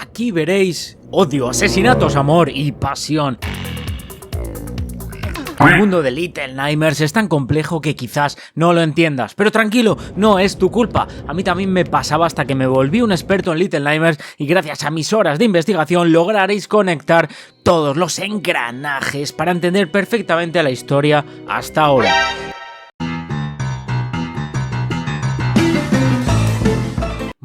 Aquí veréis odio, asesinatos, amor y pasión. El mundo de Little Nightmares es tan complejo que quizás no lo entiendas, pero tranquilo, no es tu culpa. A mí también me pasaba hasta que me volví un experto en Little Nightmares y gracias a mis horas de investigación lograréis conectar todos los engranajes para entender perfectamente la historia hasta ahora.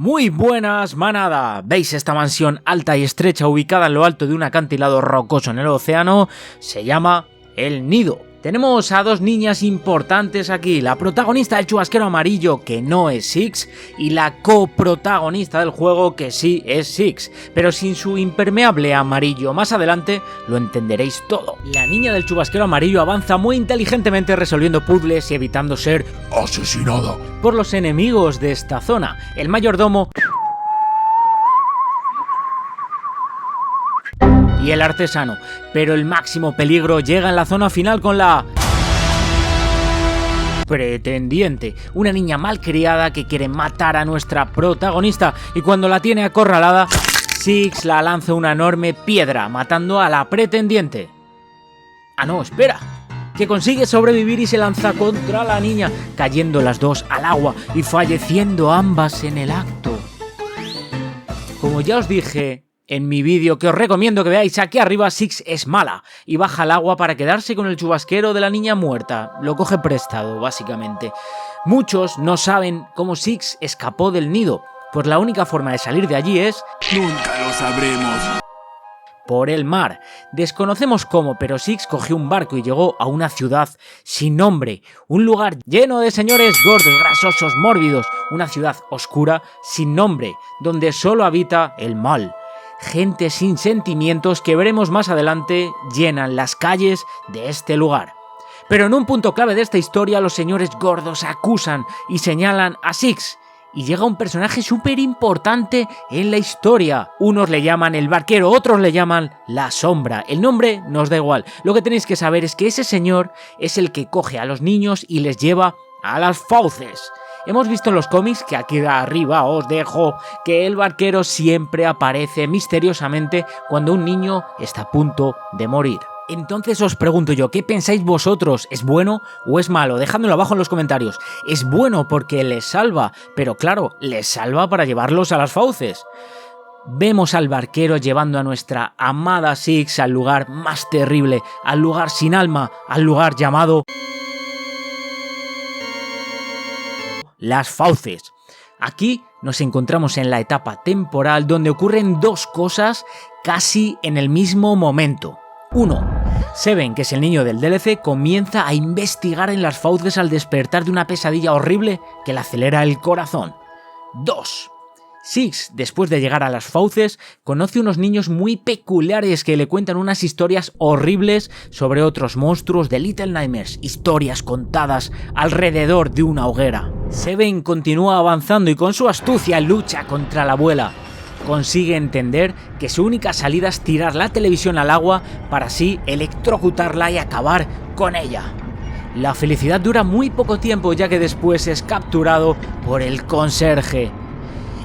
Muy buenas, manada. ¿Veis esta mansión alta y estrecha ubicada en lo alto de un acantilado rocoso en el océano? Se llama El Nido. Tenemos a dos niñas importantes aquí, la protagonista del chubasquero amarillo, que no es Six, y la coprotagonista del juego, que sí es Six, pero sin su impermeable amarillo. Más adelante lo entenderéis todo. La niña del chubasquero amarillo avanza muy inteligentemente resolviendo puzzles y evitando ser asesinada por los enemigos de esta zona. El mayordomo y el artesano, pero el máximo peligro llega en la zona final con la pretendiente, una niña malcriada que quiere matar a nuestra protagonista y cuando la tiene acorralada, Six la lanza una enorme piedra, matando a la pretendiente. Ah no, espera, que consigue sobrevivir y se lanza contra la niña, cayendo las dos al agua y falleciendo ambas en el acto. Como ya os dije en mi vídeo, que os recomiendo que veáis aquí arriba, Six es mala y baja al agua para quedarse con el chubasquero de la niña muerta. Lo coge prestado, básicamente. Muchos no saben cómo Six escapó del nido, pues la única forma de salir de allí es... Nunca lo sabremos. Por el mar. Desconocemos cómo, pero Six cogió un barco y llegó a una ciudad sin nombre. Un lugar lleno de señores gordos, grasosos, mórbidos. Una ciudad oscura, sin nombre, donde solo habita el mal. Gente sin sentimientos que veremos más adelante llenan las calles de este lugar. Pero en un punto clave de esta historia los señores gordos acusan y señalan a Six y llega un personaje súper importante en la historia. Unos le llaman el barquero, otros le llaman la sombra. El nombre nos da igual. Lo que tenéis que saber es que ese señor es el que coge a los niños y les lleva a las fauces. Hemos visto en los cómics, que aquí arriba os dejo, que el barquero siempre aparece misteriosamente cuando un niño está a punto de morir. Entonces os pregunto yo, ¿qué pensáis vosotros? ¿Es bueno o es malo? Dejádmelo abajo en los comentarios. Es bueno porque les salva, pero claro, les salva para llevarlos a las fauces. Vemos al barquero llevando a nuestra amada Six al lugar más terrible, al lugar sin alma, al lugar llamado las fauces. Aquí nos encontramos en la etapa temporal donde ocurren dos cosas casi en el mismo momento. 1. Seven, que es el niño del DLC, comienza a investigar en las fauces al despertar de una pesadilla horrible que le acelera el corazón. 2. Six, después de llegar a las fauces, conoce unos niños muy peculiares que le cuentan unas historias horribles sobre otros monstruos de Little Nightmares, historias contadas alrededor de una hoguera. Seven continúa avanzando y con su astucia lucha contra la abuela. Consigue entender que su única salida es tirar la televisión al agua para así electrocutarla y acabar con ella. La felicidad dura muy poco tiempo ya que después es capturado por el conserje.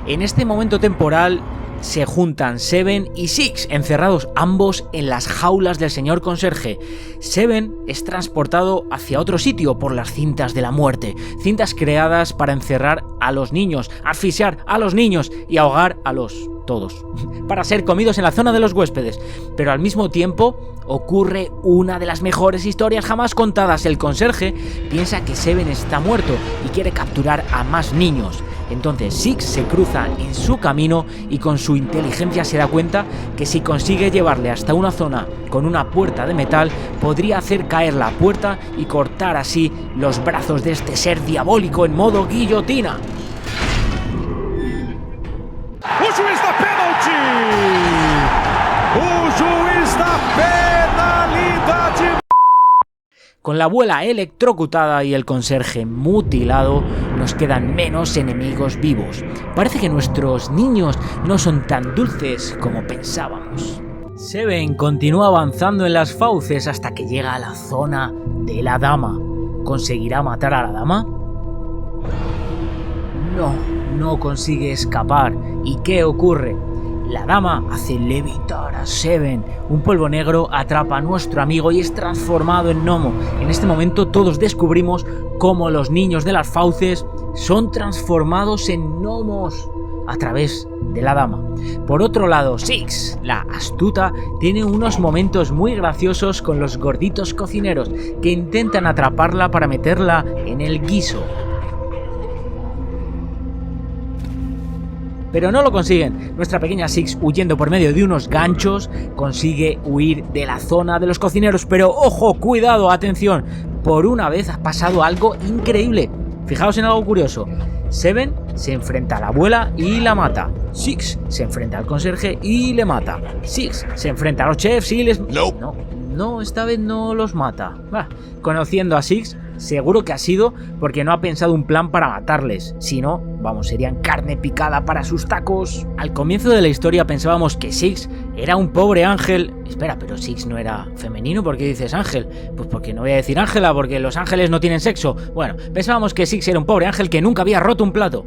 En este momento temporal se juntan Seven y Six, encerrados ambos en las jaulas del señor conserje. Seven es transportado hacia otro sitio por las cintas de la muerte, cintas creadas para encerrar a los niños, asfixiar a los niños y ahogar a los todos, para ser comidos en la zona de los huéspedes. Pero al mismo tiempo ocurre una de las mejores historias jamás contadas. El conserje piensa que Seven está muerto y quiere capturar a más niños. Entonces Six se cruza en su camino y con su inteligencia se da cuenta que si consigue llevarle hasta una zona con una puerta de metal, podría hacer caer la puerta y cortar así los brazos de este ser diabólico en modo guillotina. O juiz da pênalti! O juiz da penalidade! Con la abuela electrocutada y el conserje mutilado, nos quedan menos enemigos vivos. Parece que nuestros niños no son tan dulces como pensábamos. Seven continúa avanzando en las fauces hasta que llega a la zona de la dama. ¿Conseguirá matar a la dama? No consigue escapar. ¿Y qué ocurre? La dama hace levitar a Seven. Un polvo negro atrapa a nuestro amigo y es transformado en gnomo. En este momento todos descubrimos cómo los niños de las fauces son transformados en gnomos a través de la dama. Por otro lado, Six, la astuta, tiene unos momentos muy graciosos con los gorditos cocineros que intentan atraparla para meterla en el guiso. Pero no lo consiguen. Nuestra pequeña Six, huyendo por medio de unos ganchos, consigue huir de la zona de los cocineros. Pero ojo, cuidado, atención, por una vez ha pasado algo increíble. Fijaos en algo curioso. Seven se enfrenta a la abuela y la mata. Six se enfrenta al conserje y le mata. Six se enfrenta a los chefs y les... No, esta vez no los mata. Conociendo a Six, seguro que ha sido porque no ha pensado un plan para matarles. Si no, serían carne picada para sus tacos. Al comienzo de la historia pensábamos que Six era un pobre ángel. Espera, pero Six no era femenino, ¿por qué dices ángel? Pues porque no voy a decir Ángela, porque los ángeles no tienen sexo. Bueno, pensábamos que Six era un pobre ángel que nunca había roto un plato.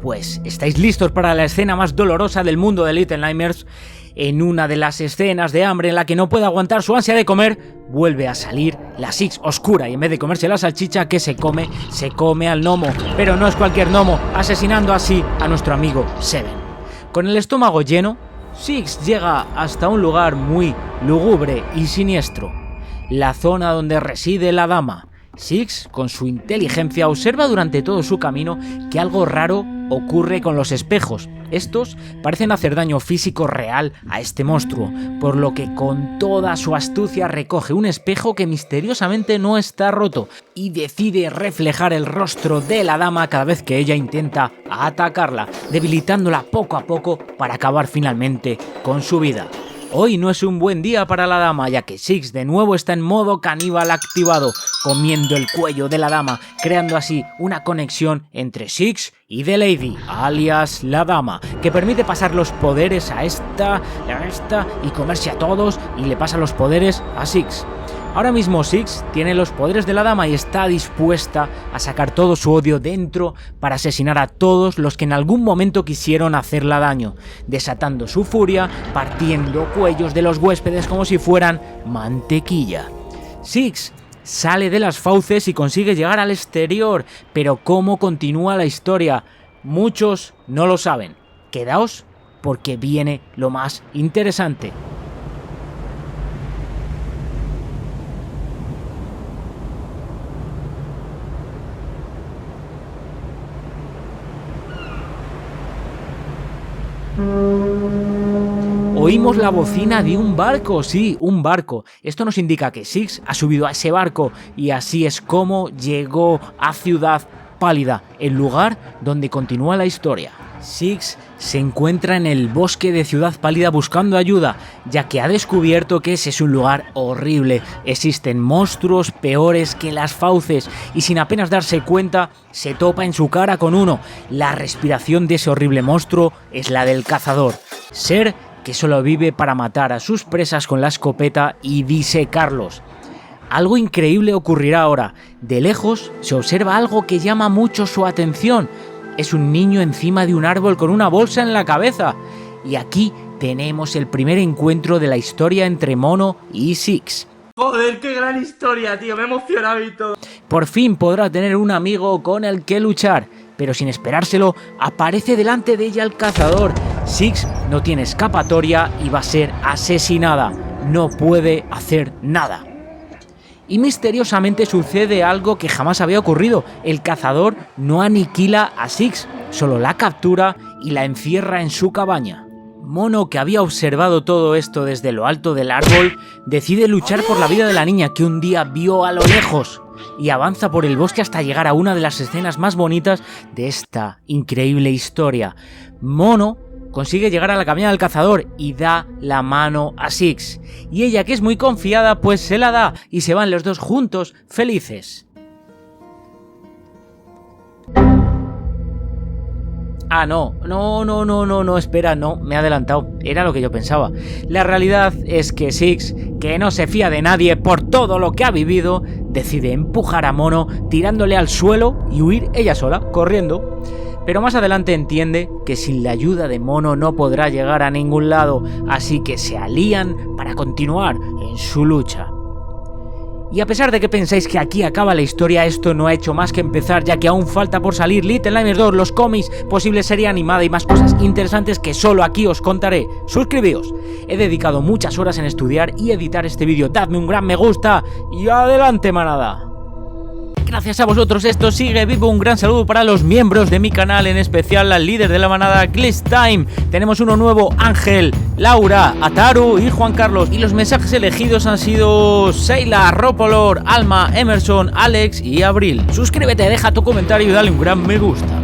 Pues, ¿estáis listos para la escena más dolorosa del mundo de Little Nightmares? En una de las escenas de hambre en la que no puede aguantar su ansia de comer, vuelve a salir la Six oscura y en vez de comerse la salchicha que se come al gnomo. Pero no es cualquier gnomo, asesinando así a nuestro amigo Seven. Con el estómago lleno, Six llega hasta un lugar muy lúgubre y siniestro, la zona donde reside la dama. Six, con su inteligencia, observa durante todo su camino que algo raro ocurre con los espejos. Estos parecen hacer daño físico real a este monstruo, por lo que con toda su astucia recoge un espejo que misteriosamente no está roto y decide reflejar el rostro de la dama cada vez que ella intenta atacarla, debilitándola poco a poco para acabar finalmente con su vida. Hoy no es un buen día para la dama, ya que Six de nuevo está en modo caníbal activado, comiendo el cuello de la dama, creando así una conexión entre Six y The Lady, alias la dama, que permite pasar los poderes a esta y comerse a todos, y le pasa los poderes a Six. Ahora mismo Six tiene los poderes de la dama y está dispuesta a sacar todo su odio dentro para asesinar a todos los que en algún momento quisieron hacerla daño, desatando su furia, partiendo cuellos de los huéspedes como si fueran mantequilla. Six sale de las fauces y consigue llegar al exterior, pero ¿cómo continúa la historia? Muchos no lo saben. Quedaos porque viene lo más interesante. Oímos la bocina de un barco, sí, un barco. Esto nos indica que Six ha subido a ese barco y así es como llegó a Ciudad Pálida, el lugar donde continúa la historia. Six se encuentra en el bosque de Ciudad Pálida buscando ayuda, ya que ha descubierto que ese es un lugar horrible. Existen monstruos peores que las fauces y sin apenas darse cuenta se topa en su cara con uno. La respiración de ese horrible monstruo es la del cazador, ser que solo vive para matar a sus presas con la escopeta y disecarlos. Algo increíble ocurrirá ahora. De lejos se observa algo que llama mucho su atención. Es un niño encima de un árbol con una bolsa en la cabeza. Y aquí tenemos el primer encuentro de la historia entre Mono y Six. Joder, qué gran historia, tío, me he emocionado y todo. Por fin podrá tener un amigo con el que luchar, pero sin esperárselo, aparece delante de ella el cazador. Six no tiene escapatoria y va a ser asesinada. No puede hacer nada. Y misteriosamente sucede algo que jamás había ocurrido. El cazador no aniquila a Six, solo la captura y la encierra en su cabaña. Mono, que había observado todo esto desde lo alto del árbol, decide luchar por la vida de la niña que un día vio a lo lejos y avanza por el bosque hasta llegar a una de las escenas más bonitas de esta increíble historia. Mono consigue llegar a la cabaña del cazador y da la mano a Six. Y ella, que es muy confiada, pues se la da y se van los dos juntos, felices. Ah, no, espera, no, me he adelantado, era lo que yo pensaba. La realidad es que Six, que no se fía de nadie por todo lo que ha vivido, decide empujar a Mono tirándole al suelo y huir ella sola, corriendo. pero más adelante entiende que sin la ayuda de Mono no podrá llegar a ningún lado, así que se alían para continuar en su lucha. Y a pesar de que pensáis que aquí acaba la historia, esto no ha hecho más que empezar, ya que aún falta por salir Little Nightmares 2, los cómics, posible serie animada y más cosas interesantes que solo aquí os contaré. Suscribíos. He dedicado muchas horas en estudiar y editar este vídeo. Dadme un gran me gusta y adelante, manada. Gracias a vosotros esto sigue vivo. Un gran saludo para los miembros de mi canal, en especial al líder de la manada, Glitch Time. Tenemos uno nuevo: Ángel, Laura, Ataru y Juan Carlos. Y los mensajes elegidos han sido Seila, Ropolor, Alma, Emerson, Alex y Abril. Suscríbete, deja tu comentario y dale un gran me gusta.